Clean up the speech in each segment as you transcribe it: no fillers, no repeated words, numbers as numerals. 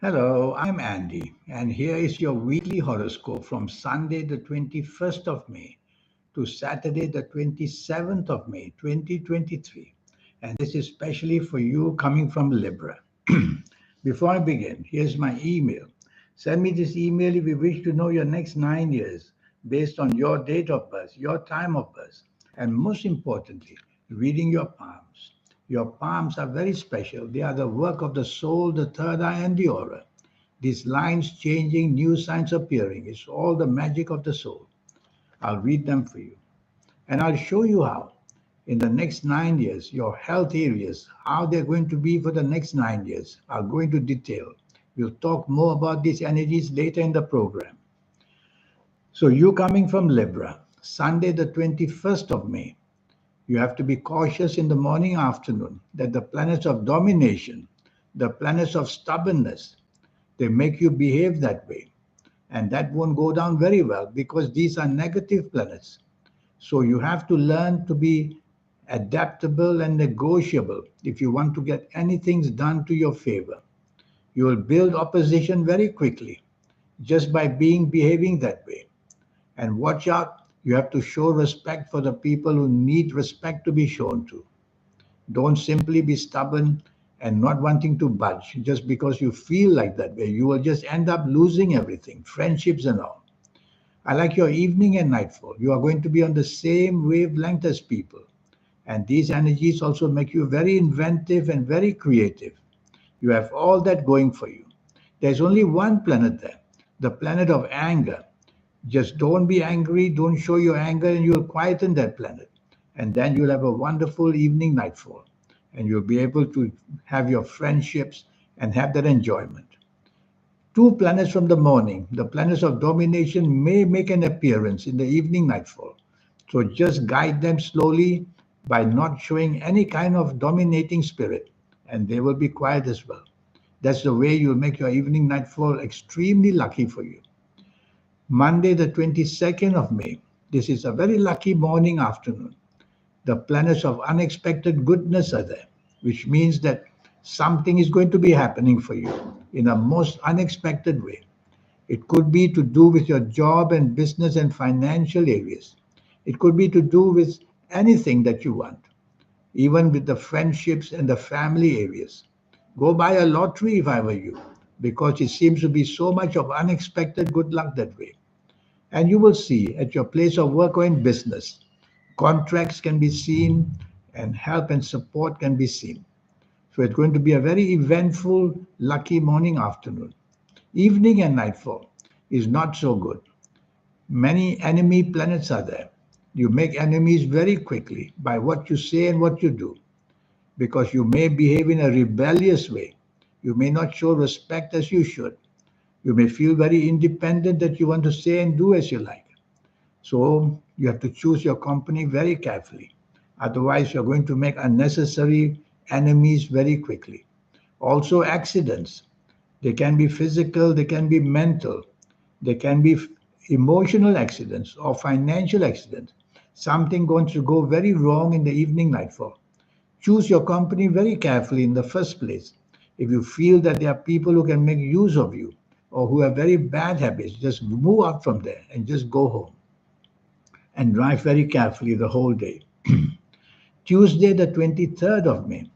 Hello, I'm Andy, and here is your weekly horoscope from Sunday, the 21st of May to Saturday, the 27th of May, 2023. And this is specially for you coming from Libra. Before I begin, here's my email. Send me this email if you wish to know your next 9 years based on your date of birth, your time of birth, and most importantly, reading your palms. Your palms are very special. They are the work of the soul, the third eye, and the aura. These lines changing, new signs appearing. It's all the magic of the soul. I'll read them for you. And I'll show you how, in the next 9 years, your health areas, how they're going to be for the next 9 years. I'll go into detail. We'll talk more about these energies later in the program. So, you coming from Libra, Sunday, the 21st of May, you have to be cautious in the morning, afternoon, that the planets of domination, the planets of stubbornness, they make you behave that way. And that won't go down very well because these are negative planets. So you have to learn to be adaptable and negotiable if you want to get anything done to your favor. You will build opposition very quickly just by behaving that way. And watch out, you have to show respect for the people who need respect to be shown to. Don't simply be stubborn and not wanting to budge just because you feel like that way. You will just end up losing everything, friendships and all. I like your evening and nightfall. You are going to be on the same wavelength as people. And these energies also make you very inventive and very creative. You have all that going for you. There's only one planet there, the planet of anger. Just don't be angry, don't show your anger, and you'll quieten that planet. And then you'll have a wonderful evening nightfall. And you'll be able to have your friendships and have that enjoyment. Two planets from the morning, the planets of domination, may make an appearance in the evening nightfall. So just guide them slowly by not showing any kind of dominating spirit, and they will be quiet as well. That's the way you'll make your evening nightfall extremely lucky for you. Monday, the 22nd of May. This is a very lucky morning afternoon. The planets of unexpected goodness are there, which means that something is going to be happening for you in a most unexpected way. It could be to do with your job and business and financial areas. It could be to do with anything that you want, even with the friendships and the family areas. Go buy a lottery if I were you, because it seems to be so much of unexpected good luck that way. And you will see at your place of work or in business, contracts can be seen and help and support can be seen. So it's going to be a very eventful, lucky morning afternoon. Evening and nightfall is not so good. Many enemy planets are there. You make enemies very quickly by what you say and what you do because you may behave in a rebellious way. You may not show respect as you should. You may feel very independent that you want to say and do as you like. So you have to choose your company very carefully. Otherwise, you're going to make unnecessary enemies very quickly. Also, accidents. They can be physical, they can be mental, they can be emotional accidents or financial accidents. Something going to go very wrong in the evening nightfall. Choose your company very carefully in the first place. If you feel that there are people who can make use of you or who have very bad habits, just move out from there and just go home and drive very carefully the whole day. Tuesday, the 23rd of May.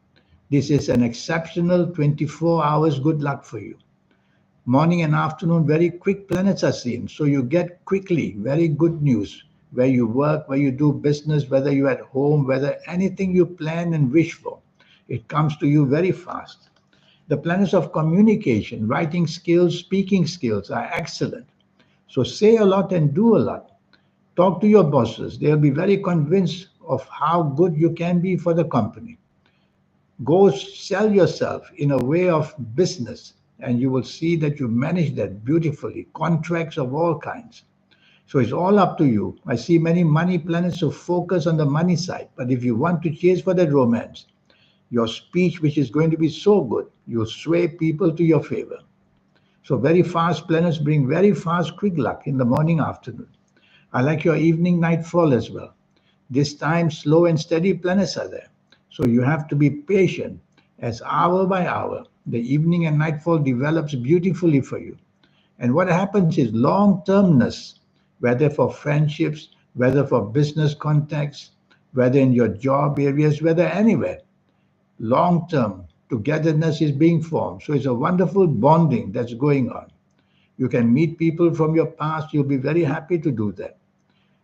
This is an exceptional 24 hours good luck for you. Morning and afternoon, very quick planets are seen. So you get quickly very good news where you work, where you do business, whether you're at home, whether anything you plan and wish for. It comes to you very fast. The planets of communication, writing skills, speaking skills are excellent. So say a lot and do a lot. Talk to your bosses. They'll be very convinced of how good you can be for the company. Go sell yourself in a way of business, and you will see that you manage that beautifully. Contracts of all kinds. So it's all up to you. I see many money planets who focus on the money side, but if you want to chase for that romance, your speech, which is going to be so good, you'll sway people to your favor. So very fast planets bring very fast quick luck in the morning, afternoon. I like your evening nightfall as well. This time, slow and steady planets are there. So you have to be patient as hour by hour The evening and nightfall develops beautifully for you. And what happens is long-termness, whether for friendships, whether for business contacts, whether in your job areas, whether anywhere, long-term togetherness is being formed. So it's a wonderful bonding that's going on. You can meet people from your past. You'll be very happy to do that.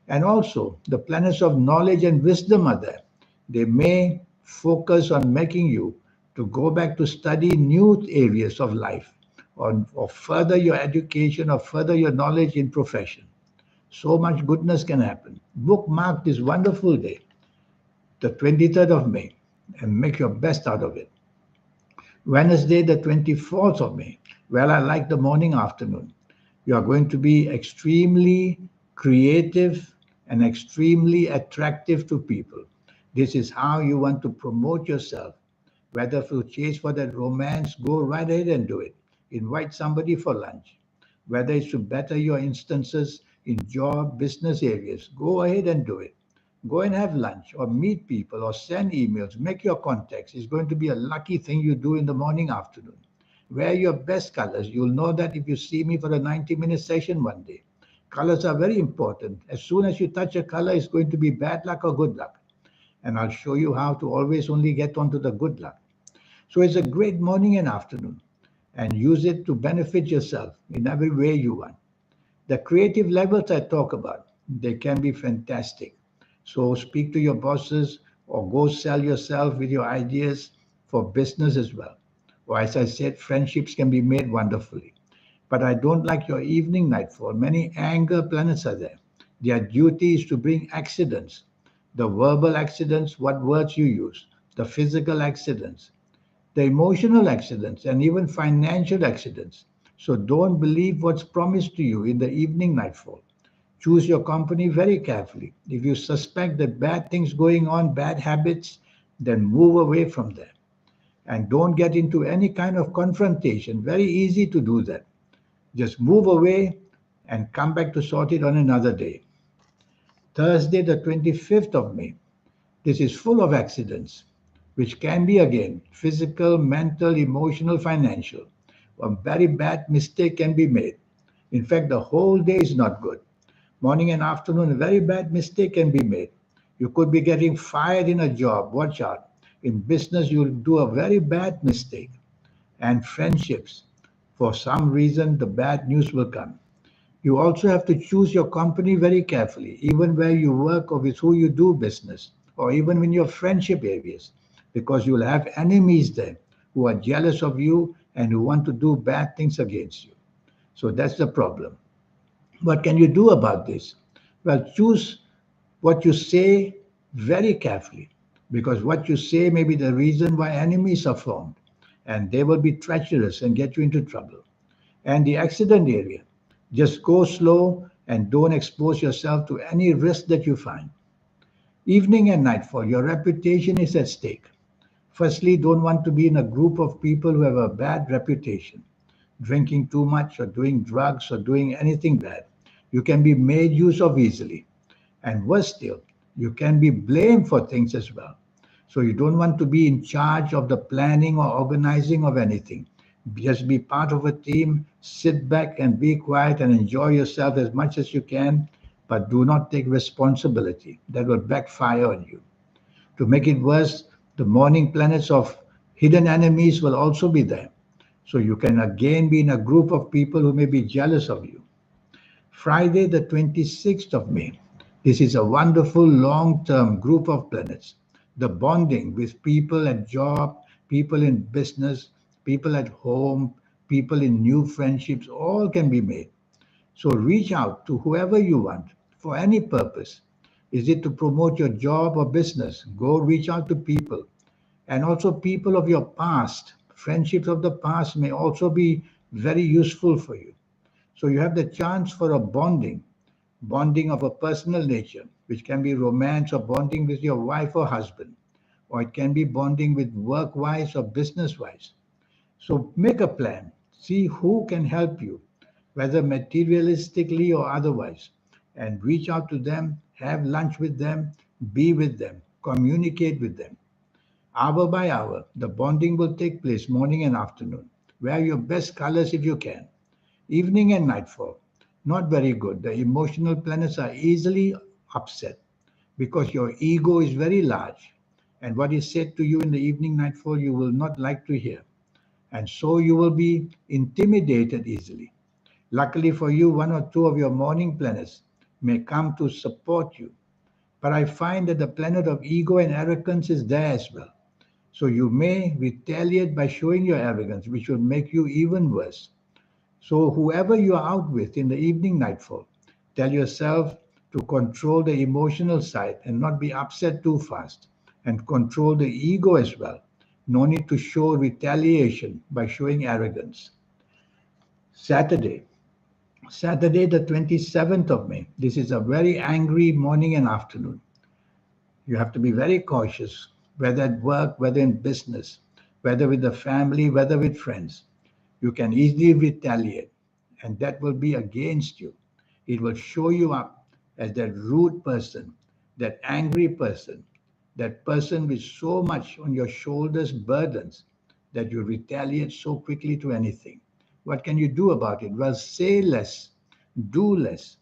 And also, the planets of knowledge and wisdom are there. They may focus on making you to go back to study new areas of life or further your education or further your knowledge in profession. So much goodness can happen. Bookmark this wonderful day, the 23rd of May, and make your best out of it. Wednesday, the 24th of May. Well, I like the morning afternoon. You are going to be extremely creative and extremely attractive to people. This is how you want to promote yourself. Whether to chase for that romance, go right ahead and do it. Invite somebody for lunch. Whether it's to better your instances in job, business areas, go ahead and do it. Go and have lunch or meet people or send emails, make your contacts. It's going to be a lucky thing you do in the morning, afternoon. Wear your best colors. You'll know that if you see me for a 90-minute session one day. Colors are very important. As soon as you touch a color, it's going to be bad luck or good luck. And I'll show you how to always only get onto the good luck. So it's a great morning and afternoon. And use it to benefit yourself in every way you want. The creative levels I talk about, they can be fantastic. So speak to your bosses or go sell yourself with your ideas for business as well. Or as I said, friendships can be made wonderfully. But I don't like your evening nightfall. Many anger planets are there. Their duty is to bring accidents. The verbal accidents, what words you use, the physical accidents, the emotional accidents, and even financial accidents. So don't believe what's promised to you in the evening nightfall. Choose your company very carefully. If you suspect that bad things going on, bad habits, then move away from them. And don't get into any kind of confrontation. Very easy to do that. Just move away and come back to sort it on another day. Thursday, the 25th of May. This is full of accidents, which can be again physical, mental, emotional, financial. A very bad mistake can be made. In fact, the whole day is not good. Morning and afternoon, a very bad mistake can be made. You could be getting fired in a job. Watch out. In business, you'll do a very bad mistake. And friendships, for some reason, the bad news will come. You also have to choose your company very carefully, even where you work or with who you do business, or even in your friendship areas, because you'll have enemies there who are jealous of you and who want to do bad things against you. So that's the problem. What can you do about this? Well, choose what you say very carefully, because what you say may be the reason why enemies are formed, and they will be treacherous and get you into trouble. And the accident area, just go slow and don't expose yourself to any risk that you find. Evening and nightfall, your reputation is at stake. Firstly, don't want to be in a group of people who have a bad reputation, drinking too much or doing drugs or doing anything bad. You can be made use of easily. And worse still, you can be blamed for things as well. So you don't want to be in charge of the planning or organizing of anything. Just be part of a team, sit back and be quiet and enjoy yourself as much as you can, but do not take responsibility. That will backfire on you. To make it worse, the morning planets of hidden enemies will also be there. So you can again be in a group of people who may be jealous of you. Friday, the 26th of May. This is a wonderful long-term group of planets. The bonding with people at job, people in business, people at home, people in new friendships, all can be made. So reach out to whoever you want for any purpose. Is it to promote your job or business? Go reach out to people. And also people of your past. Friendships of the past may also be very useful for you. So you have the chance for a bonding of a personal nature, which can be romance or bonding with your wife or husband, or it can be bonding with work-wise or business-wise. So make a plan. See who can help you, whether materialistically or otherwise, and reach out to them, have lunch with them, be with them, communicate with them. Hour by hour, the bonding will take place morning and afternoon. Wear your best colors if you can. Evening and nightfall, not very good. The emotional planets are easily upset because your ego is very large. And what is said to you in the evening nightfall, you will not like to hear. And so you will be intimidated easily. Luckily for you, one or two of your morning planets may come to support you. But I find that the planet of ego and arrogance is there as well. So you may retaliate by showing your arrogance, which will make you even worse. So whoever you are out with in the evening nightfall, tell yourself to control the emotional side and not be upset too fast, and control the ego as well. No need to show retaliation by showing arrogance. Saturday, Saturday the 27th of May. This is a very angry morning and afternoon. You have to be very cautious, whether at work, whether in business, whether with the family, whether with friends. You can easily retaliate, and that will be against you. It will show you up as that rude person, that angry person, that person with so much on your shoulders burdens that you retaliate so quickly to anything. What can you do about it? Well, say less, do less.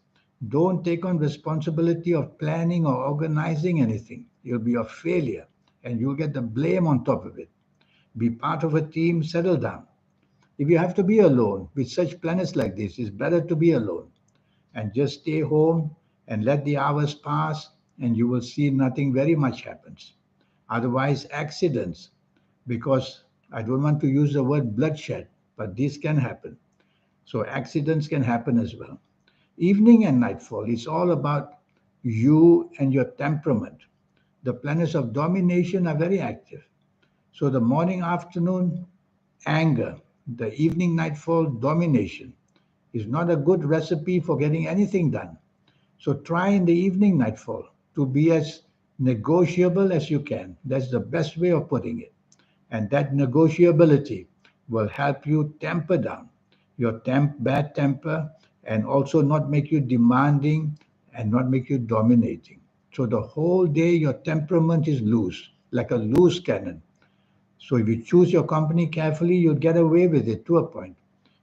Don't take on responsibility of planning or organizing anything. You'll be a failure and you'll get the blame on top of it. Be part of a team, settle down. If you have to be alone with such planets like this, it's better to be alone and just stay home and let the hours pass, and you will see nothing very much happens. Otherwise, accidents, because I don't want to use the word bloodshed, but this can happen. So, accidents can happen as well. Evening and nightfall, it's all about you and your temperament. The planets of domination are very active. So, the morning, afternoon, anger, the evening, nightfall, domination is not a good recipe for getting anything done. So try in the evening nightfall to be as negotiable as you can. That's the best way of putting it. And that negotiability will help you temper down your bad temper, and also not make you demanding and not make you dominating. So the whole day your temperament is loose, like a loose cannon. So if you choose your company carefully, you'll get away with it to a point.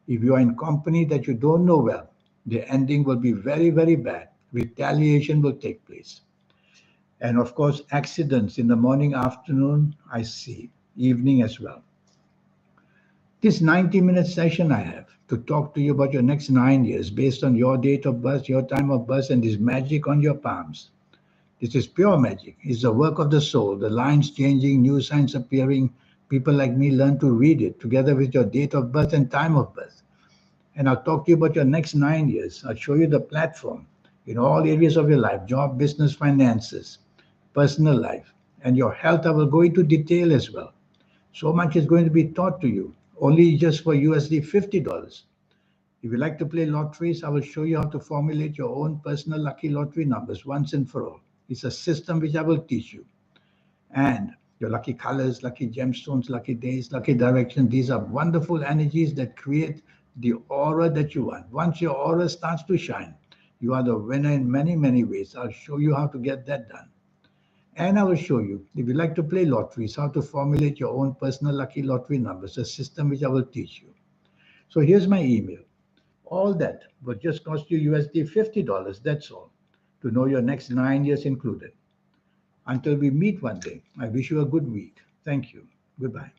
If you are in company that you don't know well, the ending will be very, very bad. Retaliation will take place. And of course, accidents in the morning, afternoon, I see, evening as well. This 90-minute session I have to talk to you about your next 9 years based on your date of birth, your time of birth, and this magic on your palms. This is pure magic. It's the work of the soul, the lines changing, new signs appearing. People like me learn to read it together with your date of birth and time of birth. And I'll talk to you about your next 9 years. I'll show you the platform in all areas of your life: job, business, finances, personal life, and your health. I will go into detail as well. So much is going to be taught to you, only just for USD $50. If you like to play lotteries, I will show you how to formulate your own personal lucky lottery numbers once and for all. It's a system which I will teach you. And your lucky colors, lucky gemstones, lucky days, lucky direction, these are wonderful energies that create the aura that you want. Once your aura starts to shine, you are the winner in many, many ways. I'll show you how to get that done. And I will show you, if you like to play lotteries, how to formulate your own personal lucky lottery numbers, a system which I will teach you. So here's my email. All that will just cost you USD $50, that's all, to know your next 9 years included. Until we meet one day, I wish you a good week. Thank you. Goodbye.